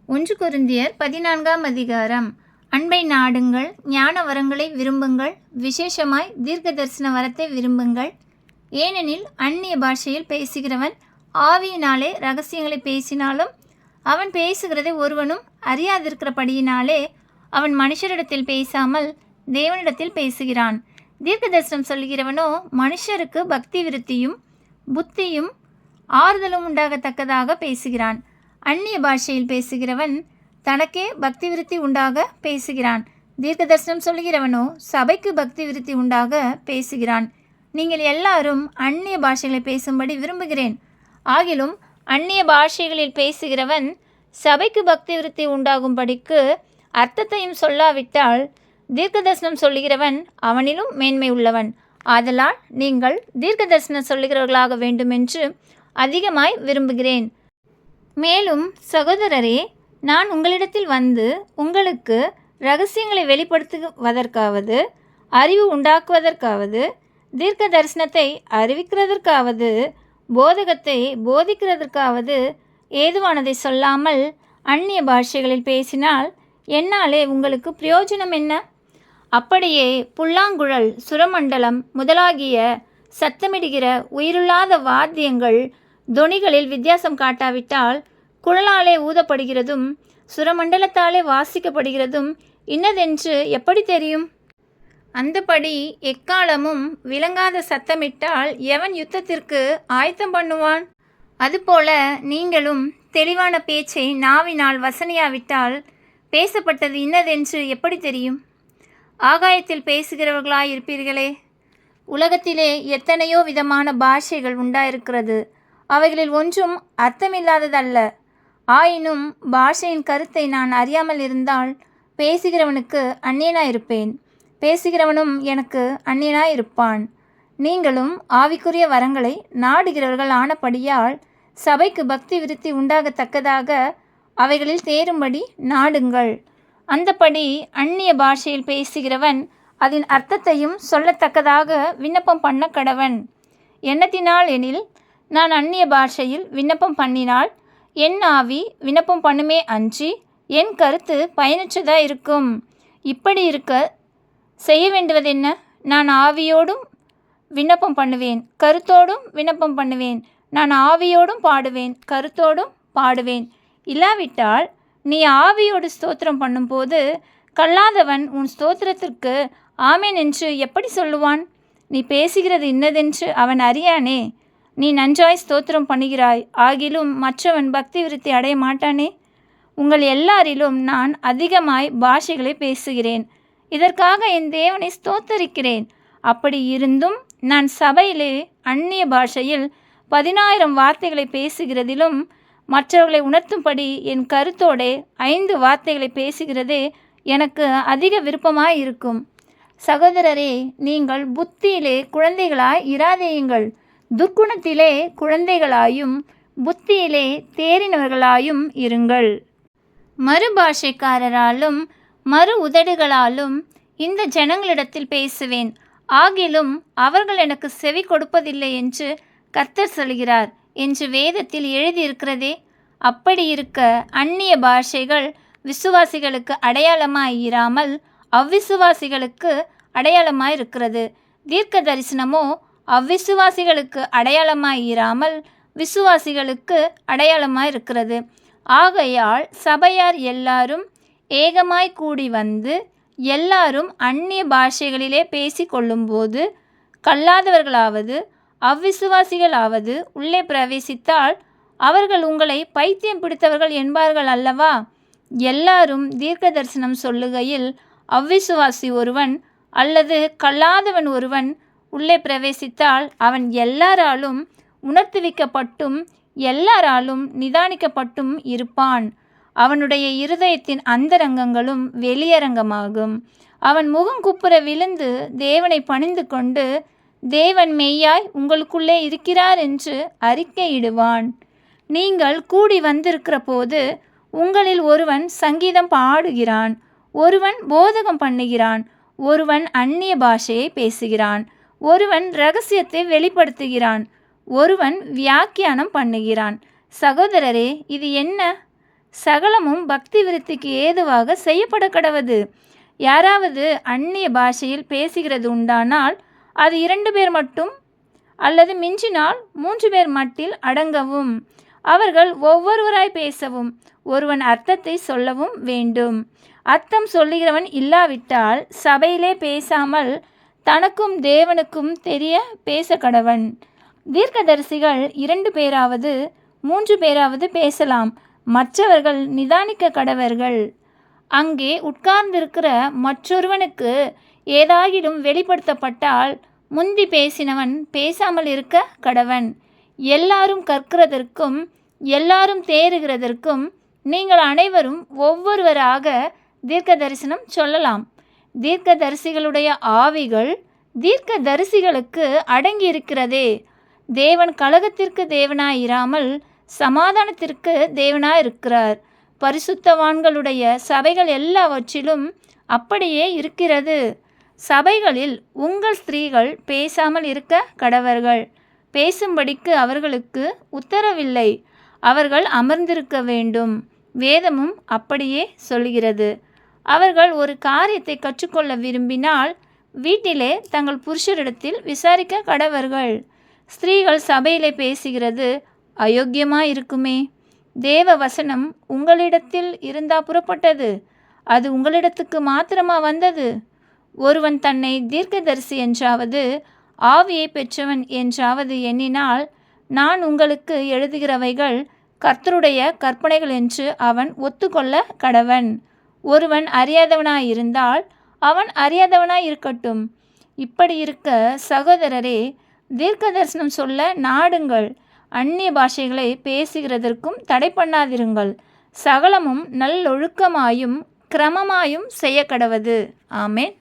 ஒன்று கொரிந்தியர் 14ஆம் அதிகாரம். அன்பை நாடுங்கள், ஞான வரங்களை விரும்புங்கள், விசேஷமாய் தீர்க்க தரிசன வரத்தை விரும்புங்கள். ஏனெனில் அந்நிய பாஷையில் பேசுகிறவன் ஆவியினாலே இரகசியங்களை பேசினாலும் அவன் பேசுகிறதை ஒருவனும் அறியாதிருக்கிறபடியினாலே அவன் மனுஷரிடத்தில் பேசாமல் தேவனிடத்தில் பேசுகிறான். தீர்க்க தரிசனம் சொல்கிறவனோ மனுஷருக்கு பக்தி விருத்தியும் புத்தியும் ஆறுதலும் உண்டாகத்தக்கதாக பேசுகிறான். அந்நிய பாஷையில் பேசுகிறவன் தனக்கே பக்தி விருத்தி உண்டாக பேசுகிறான். தீர்க்க தரிசனம் சொல்கிறவனோ சபைக்கு பக்தி விருத்தி உண்டாக பேசுகிறான். நீங்கள் எல்லாரும் அந்நிய பாஷைகளை பேசும்படி விரும்புகிறேன். ஆகிலும் அந்நிய பாஷைகளில் பேசுகிறவன் சபைக்கு பக்தி விருத்தி உண்டாகும்படிக்கு அர்த்தத்தையும் சொல்லாவிட்டால் தீர்க்க தரிசனம் சொல்லுகிறவன் அவனிலும் மேன்மை உள்ளவன். ஆதலால் நீங்கள் தீர்க்க தரிசனம் சொல்லுகிறவர்களாக வேண்டுமென்று அதிகமாய் விரும்புகிறேன். மேலும் சகோதரரே, நான் உங்களிடத்தில் வந்து உங்களுக்கு இரகசியங்களை வெளிப்படுத்துவதற்காவது அறிவு உண்டாக்குவதற்காவது தீர்க்க தரிசனத்தை அறிவிக்கிறதற்காவது போதகத்தை போதிக்கிறதற்காவது ஏதுவானதை சொல்லாமல் அந்நிய பாஷைகளில் பேசினால் என்னாலே உங்களுக்கு பிரயோஜனம் என்ன? அப்படியே புல்லாங்குழல் சுரமண்டலம் முதலாகிய சத்தமிடுகிற உயிருள்ளாத வாத்தியங்கள் தொனிகளில் வித்தியாசம் காட்டாவிட்டால் குழலாலே ஊதப்படுகிறதும் சுரமண்டலத்தாலே வாசிக்கப்படுகிறதும் இன்னதென்று எப்படி தெரியும்? அந்தபடி எக்காலமும் விளங்காத சத்தமிட்டால் எவன் யுத்தத்திற்கு ஆயத்தம் பண்ணுவான்? அதுபோல நீங்களும் தெளிவான பேச்சை நாவினால் வசனியாவிட்டால் பேசப்பட்டது இன்னதென்று எப்படி தெரியும்? ஆகாயத்தில் பேசுகிறவர்களாயிருப்பீர்களே. உலகத்திலே எத்தனையோ விதமான பாஷைகள் உண்டாயிருக்கிறது. அவைகளில் ஒன்றும் அர்த்தமில்லாததல்ல. ஆயினும் பாஷையின் கருத்தை நான் அறியாமல் இருந்தால் பேசுகிறவனுக்கு அந்நியனாயிருப்பேன், பேசுகிறவனும் எனக்கு அந்நியனாயிருப்பான். நீங்களும் ஆவிக்குரிய வரங்களை நாடுகிறவர்கள் ஆனபடியால் சபைக்கு பக்தி விருத்தி உண்டாகத்தக்கதாக அவைகளில் தேரும்படி நாடுங்கள். அந்தபடி அந்நிய பாஷையில் பேசுகிறவன் அதன் அர்த்தத்தையும் சொல்லத்தக்கதாக விண்ணப்பம் பண்ண கடவன். என்னத்தினால் எனில், நான் அந்நிய பாஷையில் விண்ணப்பம் பண்ணினால் என் ஆவி விண்ணப்பம் பண்ணுமே அன்றி என் கருத்து பயனற்றதாக இருக்கும். இப்படி இருக்க செய்ய வேண்டுவதென்ன? நான் ஆவியோடும் விண்ணப்பம் பண்ணுவேன், கருத்தோடும் விண்ணப்பம் பண்ணுவேன். நான் ஆவியோடும் பாடுவேன், கருத்தோடும் பாடுவேன். இல்லாவிட்டால் நீ ஆவியோடு ஸ்தோத்திரம் பண்ணும்போது கல்லாதவன் உன் ஸ்தோத்திரத்திற்கு ஆமேன் என்று எப்படி சொல்லுவான்? நீ பேசுகிறது இன்னதென்று அவன் அறியானே. நீ நன்றாய் ஸ்தோத்திரம் பண்ணுகிறாய், ஆகிலும் மற்றவன் பக்தி விருத்தி அடைய மாட்டானே. உங்கள் எல்லாரிலும் நான் அதிகமாய் பாஷைகளை பேசுகிறேன். இதற்காக என் தேவனை ஸ்தோத்தரிக்கிறேன். அப்படி இருந்தும் நான் சபையிலே அந்நிய பாஷையில் 10,000 வார்த்தைகளை பேசுகிறதிலும் மற்றவர்களை உணர்த்தும்படி என் கருத்தோடே 5 வார்த்தைகளை பேசுகிறதே எனக்கு அதிக விருப்பமாய் இருக்கும். சகோதரரே, நீங்கள் புத்தியிலே குழந்தைகளாய் இராதேயுங்கள், துர்க்குணத்திலே குழந்தைகளாயும் புத்தியிலே தேறினவர்களாயும் இருங்கள். மறுபாஷைக்காரராலும் மறு உதடுகளாலும் இந்த ஜனங்களிடத்தில் பேசுவேன், ஆகிலும் அவர்கள் எனக்கு செவி கொடுப்பதில்லை என்று கர்த்தர் சொல்கிறார் என்று வேதத்தில் எழுதியிருக்கிறதே. அப்படி இருக்க அந்நிய பாஷைகள் விசுவாசிகளுக்கு அடையாளமாய் இராமல் அவ்விசுவாசிகளுக்கு அடையாளமாயிருக்கிறது. தீர்க்க தரிசனமோ அவ்விசுவாசிகளுக்கு அடையாளமாய் இராமல் விசுவாசிகளுக்கு அடையாளமாயிருக்கிறது. ஆகையால் சபையார் எல்லாரும் ஏகமாய் கூடி வந்து எல்லாரும் அந்நிய பாஷைகளிலே பேசிக்கொள்ளும்போது கல்லாதவர்களாவது அவ்விசுவாசிகளாவது உள்ளே பிரவேசித்தால் அவர்கள் உங்களை பைத்தியம் பிடித்தவர்கள் என்பார்கள் அல்லவா? எல்லாரும் தீர்க்க தரிசனம் சொல்லுகையில் அவ்விசுவாசி ஒருவன் அல்லது கல்லாதவன் ஒருவன் உள்ளே பிரவேசித்தால் அவன் எல்லாராலும் உணர்த்துவிக்கப்பட்டும் எல்லாராலும் நிதானிக்கப்பட்டும் இருப்பான். அவனுடைய இருதயத்தின் அந்தரங்கங்களும் வெளியரங்கமாகும். அவன் முகங்குப்புற விழுந்து தேவனை பணிந்து கொண்டு தேவன் மெய்யாய் உங்களுக்குள்ளே இருக்கிறார் என்று அறிக்கையிடுவான். நீங்கள் கூடி வந்திருக்கிற போது உங்களில் ஒருவன் சங்கீதம் பாடுகிறான், ஒருவன் போதகம் பண்ணுகிறான், ஒருவன் அந்நிய பாஷையை பேசுகிறான், ஒருவன் இரகசியத்தை வெளிப்படுத்துகிறான், ஒருவன் வியாக்கியானம் பண்ணுகிறான். சகோதரரே, இது என்ன? சகலமும் பக்தி விருத்திக்கு ஏதுவாக செய்யப்பட கடவது. யாராவது அந்நிய பாஷையில் பேசுகிறது உண்டானால் அது 2 பேர் மட்டும், அல்லது மிஞ்சினால் 3 பேர் மட்டில் அடங்கவும். அவர்கள் ஒவ்வொருவராய் பேசவும், ஒருவன் அர்த்தத்தை சொல்லவும் வேண்டும். அர்த்தம் சொல்லுகிறவன் இல்லாவிட்டால் சபையிலே பேசாமல் தனக்கும் தேவனுக்கும் தெரிய பேச கடவன். தீர்க்கதரிசிகள் 2 பேராவது 3 பேராவது பேசலாம், மற்றவர்கள் நிதானிக்க கடவர்கள். அங்கே உட்கார்ந்திருக்கிற மற்றொருவனுக்கு ஏதாகிலும் வெளிப்படுத்தப்பட்டால் முந்தி பேசினவன் பேசாமல் இருக்க கடவன். எல்லாரும் கற்கிறதற்கும் எல்லாரும் தேறுகிறதற்கும் நீங்கள் அனைவரும் ஒவ்வொருவராக தீர்க்க தரிசனம் சொல்லலாம். தீர்க்கதரிசிகளுடைய ஆவிகள் தீர்க்கதரிசிகளுக்கு அடங்கியிருக்கிறதே. தேவன் கலகத்திற்கு தேவனாயிராமல் சமாதானத்திற்கு தேவனாயிருக்கிறார். பரிசுத்தவான்களுடைய சபைகள் எல்லாவற்றிலும் அப்படியே இருக்கிறது. சபைகளில் உங்கள் ஸ்திரீகள் பேசாமல் இருக்க கடவர்கள். பேசும்படிக்கு அவர்களுக்கு உத்தரவில்லை, அவர்கள் அமர்ந்திருக்க வேண்டும். வேதமும் அப்படியே சொல்கிறது. அவர்கள் ஒரு காரியத்தை கற்றுக்கொள்ள விரும்பினால் வீட்டிலே தங்கள் புருஷரிடத்தில் விசாரிக்க கடவர்கள். ஸ்திரீகள் சபையிலே பேசுகிறது அயோக்கியமாயிருக்குமே. தேவ வசனம் உங்களிடத்தில் இருந்தா புறப்பட்டது, அது உங்களிடத்துக்கு மாத்திரமா வந்தது? ஒருவன் தன்னை தீர்க்கதரிசி என்றாவது ஆவியை பெற்றவன் என்றாவது எண்ணினால், நான் உங்களுக்கு எழுதுகிறவைகள் கர்த்தருடைய கற்பனைகள் என்று அவன் ஒத்துக்கொள்ள கடவன். ஒருவன் அறியாதவனாயிருந்தால் அவன் அறியாதவனாயிருக்கட்டும். இப்படி இருக்க சகோதரரே, தீர்க்க தரிசனம் சொல்ல நாடுங்கள். அந்நிய பாஷைகளை பேசுகிறதற்கும் தடை பண்ணாதிருங்கள். சகலமும் நல்லொழுக்கமாயும் கிரமமாயும் செய்ய கடவது. ஆமென்.